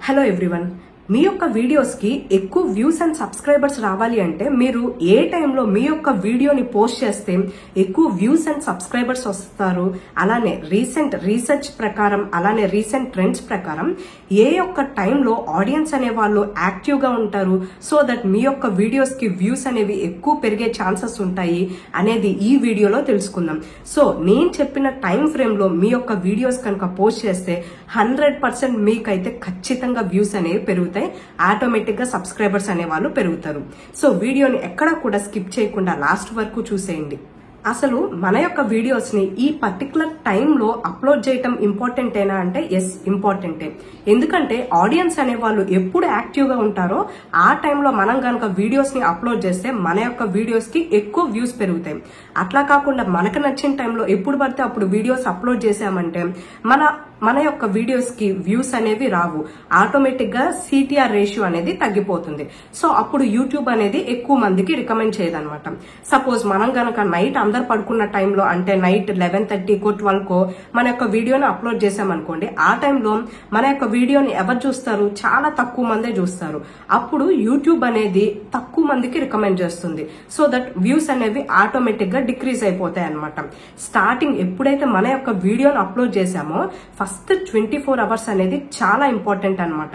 Hello everyone, మీ యొక్క videos కి ఎక్కువ వ్యూస్ అండ్ సబ్స్క్రైబర్స్ రావాలి అంటే మీరు ఏ టైంలో మీ యొక్క వీడియోని పోస్ట్ చేస్తే ఎక్కువ వ్యూస్ అండ్ సబ్స్క్రైబర్స్ వస్తారు, అలానే రీసెంట్ రీసెర్చ్ ప్రకారం అలానే రీసెంట్ ట్రెండ్స్ ప్రకారం ఏ యొక్క టైంలో ఆడియన్స్ అనే వాళ్ళు యాక్టివ్ గా ఉంటారు, సో దట్ మీ యొక్క వీడియోస్ కి వ్యూస్ అనేవి ఎక్కువ పెరిగే ఛాన్సెస్ ఉంటాయి అనేది ఈ వీడియోలో తెలుసుకుందాం. సో నేను చెప్పిన టైం ఫ్రేమ్ లో మీ యొక్క వీడియోస్ కనుక పోస్ట్ చేస్తే 100% మీకైతే ఖచ్చితంగా వ్యూస్ అనేవి పెరుగుతాయి, ఆటోమేటిక్ గా సబ్స్క్రైబర్స్ అనే వాళ్ళు పెరుగుతారు. సో వీడియోని ఎక్కడా కూడా స్కిప్ చేయకుండా లాస్ట్ వరకు చూసేయండి. అసలు మన యొక్క వీడియోస్ ని ఈ పర్టికులర్ టైంలో అప్లోడ్ చేయటం ఇంపార్టెంటేనా అంటే ఎస్, ఇంపార్టెంటే. ఎందుకంటే ఆడియన్స్ అనే వాళ్ళు ఎప్పుడు యాక్టివ్ గా ఉంటారో ఆ టైంలో మనం కనుక వీడియోస్ ని అప్లోడ్ చేస్తే మన యొక్క వీడియోస్ కి ఎక్కువ వ్యూస్ పెరుగుతాయి. అట్లా కాకుండా మనకు నచ్చిన టైంలో ఎప్పుడు పడితే అప్పుడు వీడియోస్ అప్లోడ్ చేసామంటే మన యొక్క వీడియోస్ కి వ్యూస్ అనేవి రావు, ఆటోమేటిక్ గా CTR రేషియో అనేది తగ్గిపోతుంది. సో అప్పుడు యూట్యూబ్ అనేది ఎక్కువ మందికి రికమెండ్ చేయదన్నమాట. సపోజ్ మనం గనక నైట్ అందరు పడుకున్న టైంలో అంటే నైట్ 11:30కో 12కో మన యొక్క వీడియోని అప్లోడ్ చేసామనుకోండి, ఆ టైంలో మన యొక్క వీడియోని ఎవరు చూస్తారు? చాలా తక్కువ మందే చూస్తారు. అప్పుడు యూట్యూబ్ అనేది తక్కువ మందికి రికమెండ్ చేస్తుంది. సో దట్ వ్యూస్ అనేవి ఆటోమేటిక్ గా డిక్రీజ్ అయిపోతాయి అనమాట. స్టార్టింగ్ ఎప్పుడైతే మన యొక్క వీడియోని అప్లోడ్ చేసామో ఫస్ట్ 24 అవర్స్ అనేది చాలా ఇంపార్టెంట్ అనమాట.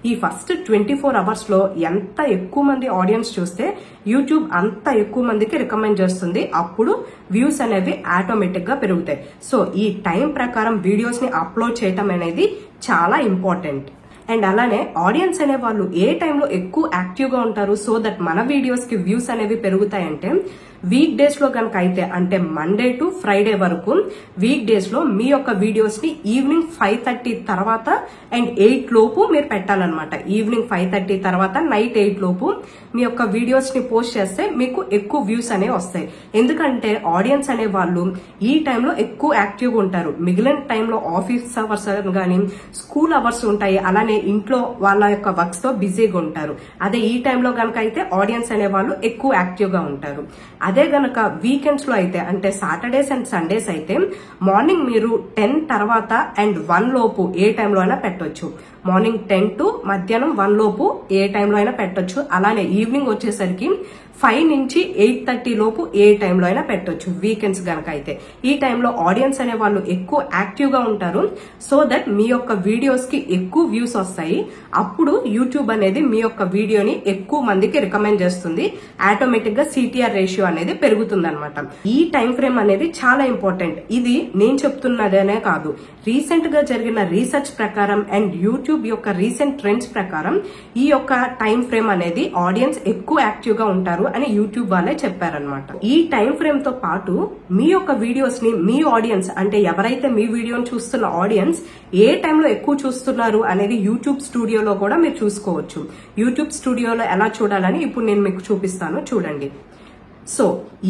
ఈ ఫస్ట్ 24 అవర్స్ లో ఎంత ఎక్కువ మంది ఆడియన్స్ చూస్తే యూట్యూబ్ అంత ఎక్కువ మందికి రికమెండ్ చేస్తుంది. అప్పుడు వ్యూస్ అనేవి ఆటోమేటిక్ గా పెరుగుతాయి. సో ఈ టైం ప్రకారం వీడియోస్ ని అప్లోడ్ చేయటం అనేది చాలా ఇంపార్టెంట్. అండ్ అలానే ఆడియన్స్ అనే వాళ్ళు ఏ టైంలో ఎక్కువ యాక్టివ్ గా ఉంటారు, సో దట్ మన వీడియోస్ కి వ్యూస్ అనేవి పెరుగుతాయంటే వీక్ డేస్ లో కనుక అయితే అంటే మండే టు ఫ్రైడే వరకు వీక్ డేస్ లో మీ యొక్క వీడియోస్ ని ఈవినింగ్ 5:30 తర్వాత అండ్ 8 లోపు మీరు పెట్టాలన్నమాట. ఈవినింగ్ 5:30 తర్వాత నైట్ 8 లోపు మీ యొక్క వీడియోస్ ని పోస్ట్ చేస్తే మీకు ఎక్కువ వ్యూస్ అనేవి వస్తాయి. ఎందుకంటే ఆడియన్స్ అనే వాళ్ళు ఈ టైంలో ఎక్కువ యాక్టివ్ గా ఉంటారు. మిగిలిన టైంలో ఆఫీస్ అవర్స్ గానీ స్కూల్ అవర్స్ ఉంటాయి, అలానే ఇంట్లో వాళ్ళ యొక్క వర్క్స్ తో బిజీగా ఉంటారు. అదే ఈ టైంలో కనుక అయితే ఆడియన్స్ అనే వాళ్ళు ఎక్కువ యాక్టివ్ గా ఉంటారు. అదే గనక వీకెండ్స్ లో అయితే అంటే సాటర్డేస్ అండ్ సండేస్ అయితే మార్నింగ్ మీరు 10 తర్వాత అండ్ 1 లోపు ఏ టైంలో అయినా పెట్టొచ్చు. మార్నింగ్ 10 టు మధ్యాహ్నం 1 లోపు ఏ టైంలో అయినా పెట్టొచ్చు. అలానే ఈవినింగ్ వచ్చేసరికి 5 నుంచి 8:30 లోపు ఏ టైంలో అయినా పెట్టొచ్చు వీకెండ్స్ గనక అయితే. ఈ టైంలో ఆడియన్స్ అనే వాళ్ళు ఎక్కువ యాక్టివ్ గా ఉంటారు, సో దట్ మీ యొక్క వీడియోస్ కి ఎక్కువ వ్యూస్ వస్తాయి. అప్పుడు యూట్యూబ్ అనేది మీ యొక్క వీడియోని ఎక్కువ మందికి రికమెండ్ చేస్తుంది. ఆటోమేటిక్ గా CTR రేషియో అనేది పెరుగుతుంది అనమాట. ఈ టైం ఫ్రేమ్ అనేది చాలా ఇంపార్టెంట్. ఇది నేను చెప్తున్నదనే కాదు, రీసెంట్ గా జరిగిన రీసెర్చ్ ప్రకారం అండ్ యూట్యూబ్ యొక్క రీసెంట్ ట్రెండ్స్ ప్రకారం ఈ యొక్క టైం ఫ్రేమ్ అనేది ఆడియన్స్ ఎక్కువ యాక్టివ్ గా ఉంటారు అని యూట్యూబ్ వాళ్ళే చెప్పారనమాట. ఈ టైం ఫ్రేమ్ తో పాటు మీ యొక్క వీడియోస్ ని మీ ఆడియన్స్ అంటే ఎవరైతే మీ వీడియోని చూస్తున్న ఆడియన్స్ ఏ టైంలో ఎక్కువ చూస్తున్నారు అనేది యూట్యూబ్ స్టూడియోలో కూడా మీరు చూసుకోవచ్చు. యూట్యూబ్ స్టూడియోలో ఎలా చూడాలని ఇప్పుడు నేను మీకు చూపిస్తాను, చూడండి. సో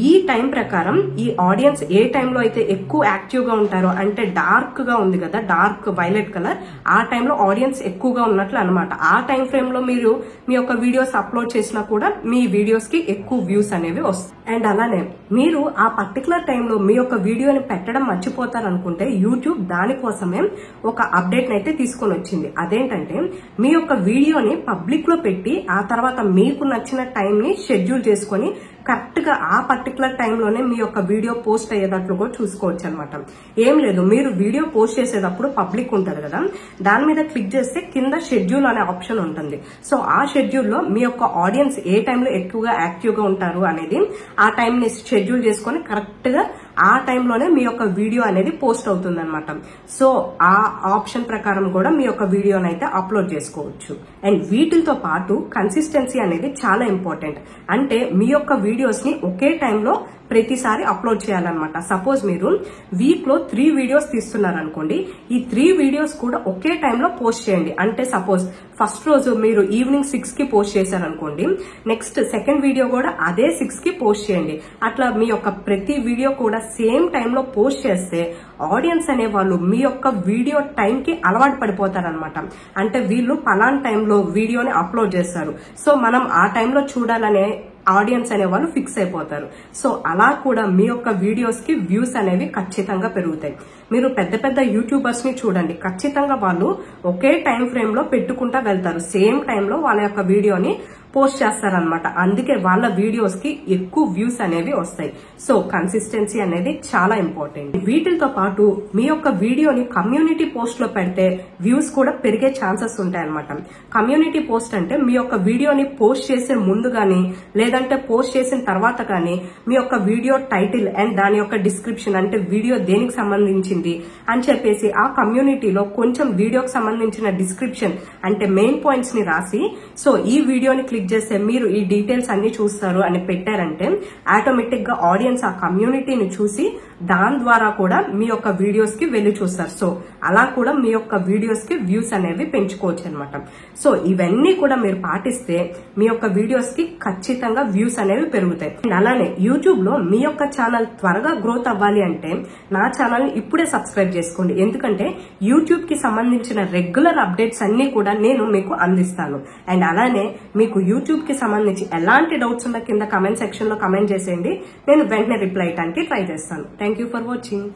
ఈ టైం ప్రకారం ఈ ఆడియన్స్ ఏ టైంలో అయితే ఎక్కువ యాక్టివ్ గా ఉంటారో అంటే డార్క్ గా ఉంది కదా, డార్క్ వైలెట్ కలర్, ఆ టైంలో ఆడియన్స్ ఎక్కువగా ఉన్నట్లు అనమాట. ఆ టైం ఫ్రేమ్ లో మీరు మీ యొక్క వీడియోస్ అప్లోడ్ చేసినా కూడా మీ వీడియోస్ కి ఎక్కువ వ్యూస్ అనేవి వస్తాయి. అండ్ అలానే మీరు ఆ పర్టికులర్ టైంలో మీ యొక్క వీడియోని పెట్టడం మర్చిపోతారనుకుంటే యూట్యూబ్ దానికోసమే ఒక అప్డేట్ అయితే తీసుకొని వచ్చింది. అదేంటంటే మీ యొక్క వీడియోని పబ్లిక్ లో పెట్టి ఆ తర్వాత మీకు నచ్చిన టైం ని షెడ్యూల్ చేసుకొని కరెక్ట్ గా ఆ పర్టికులర్ టైంలోనే మీ యొక్క వీడియో పోస్ట్ అయ్యేటట్లు కూడా చూసుకోవచ్చు అనమాట. ఏం లేదు, మీరు వీడియో పోస్ట్ చేసేటప్పుడు పబ్లిక్ ఉంటుంది కదా, దాని మీద క్లిక్ చేస్తే కింద షెడ్యూల్ అనే ఆప్షన్ ఉంటుంది. సో ఆ షెడ్యూల్ లో మీ యొక్క ఆడియన్స్ ఏ టైంలో ఎక్కువగా యాక్టివ్ గా ఉంటారు అనేది ఆ టైం ని షెడ్యూల్ చేసుకొని కరెక్ట్ గా ఆ టైంలోనే మీ యొక్క వీడియో అనేది పోస్ట్ అవుతుంది అనమాట. సో ఆ ఆప్షన్ ప్రకారం కూడా మీ యొక్క వీడియోని అయితే అప్లోడ్ చేసుకోవచ్చు. అండ్ వీటితో పాటు కన్సిస్టెన్సీ అనేది చాలా ఇంపార్టెంట్. అంటే మీ యొక్క వీడియోస్ ని ఒకే టైంలో ప్రతిసారి అప్లోడ్ చేయాలన్నమాట. సపోజ్ మీరు వీక్ లో 3 వీడియోస్ తీస్తున్నారనుకోండి, ఈ 3 వీడియోస్ కూడా ఒకే టైంలో పోస్ట్ చేయండి. అంటే సపోజ్ ఫస్ట్ రోజు మీరు ఈవినింగ్ 6 కి పోస్ట్ చేశారనుకోండి, నెక్స్ట్ సెకండ్ వీడియో కూడా అదే 6 కి పోస్ట్ చేయండి. అట్లా మీ యొక్క ప్రతి వీడియో కూడా సేమ్ టైంలో పోస్ట్ చేస్తే ఆడియన్స్ అనే వాళ్ళు మీ యొక్క వీడియో టైం కి అలవాటు పడిపోతారనమాట. అంటే వీళ్ళు పలానా టైంలో వీడియోని అప్లోడ్ చేస్తారు, సో మనం ఆ టైంలో చూడాలనే ఆడియన్స్ అనే వాళ్ళు ఫిక్స్ అయిపోతారు. సో అలా కూడా మీ యొక్క వీడియోస్ కి వ్యూస్ అనేవి ఖచ్చితంగా పెరుగుతాయి. మీరు పెద్ద పెద్ద యూట్యూబర్స్ ని చూడండి, ఖచ్చితంగా వాళ్ళు ఒకే టైం ఫ్రేమ్ లో పెట్టుకుంటా వెళ్తారు, సేమ్ టైంలో వాళ్ళ యొక్క వీడియోని పోస్ట్ చేస్తారనమాట. అందుకే వాళ్ళ వీడియోస్ కి ఎక్కువ వ్యూస్ అనేవి వస్తాయి. సో కన్సిస్టెన్సీ అనేది చాలా ఇంపార్టెంట్. వీటితో పాటు మీ యొక్క వీడియోని కమ్యూనిటీ పోస్ట్ లో పెడితే వ్యూస్ కూడా పెరిగే ఛాన్సెస్ ఉంటాయి అనమాట. కమ్యూనిటీ పోస్ట్ అంటే మీ యొక్క వీడియోని పోస్ట్ చేసే ముందు గానీ లేదంటే పోస్ట్ చేసిన తర్వాత కానీ మీ యొక్క వీడియో టైటిల్ అండ్ దాని యొక్క డిస్క్రిప్షన్, అంటే వీడియో దేనికి సంబంధించింది అని చెప్పేసి ఆ కమ్యూనిటీలో కొంచెం వీడియోకి సంబంధించిన డిస్క్రిప్షన్ అంటే మెయిన్ పాయింట్స్ ని రాసి, సో ఈ వీడియోని క్లిక్ చేస్తే మీరు ఈ డీటెయిల్స్ అన్ని చూస్తారు అని పెట్టారంటే ఆటోమేటిక్ గా ఆడియన్స్ ఆ కమ్యూనిటీని చూసి దాని ద్వారా కూడా మీ యొక్క వీడియోస్ కి వెళ్లి చూస్తారు. సో అలా కూడా మీ యొక్క వీడియోస్ కి వ్యూస్ అనేవి పెంచుకోవచ్చు అనమాట. సో ఇవన్నీ కూడా మీరు పాటిస్తే మీ యొక్క వీడియోస్ కి ఖచ్చితంగా వ్యూస్ అనేవి పెరుగుతాయి. అలానే యూట్యూబ్ లో మీ యొక్క ఛానల్ త్వరగా గ్రోత్ అవ్వాలి అంటే నా ఛానల్ ని ఇప్పుడే సబ్స్క్రైబ్ చేసుకోండి. ఎందుకంటే యూట్యూబ్ కి సంబంధించిన రెగ్యులర్ అప్డేట్స్ అన్ని కూడా నేను మీకు అందిస్తాను. అండ్ అలానే మీకు యూట్యూబ్ కి సంబంధించి ఎలాంటి డౌట్స్ ఉన్న కింద కమెంట్ సెక్షన్ లో కమెంట్ చేసేయండి, నేను వెంటనే రిప్లై ఇవ్వడానికి ట్రై చేస్తాను. Thank you for watching.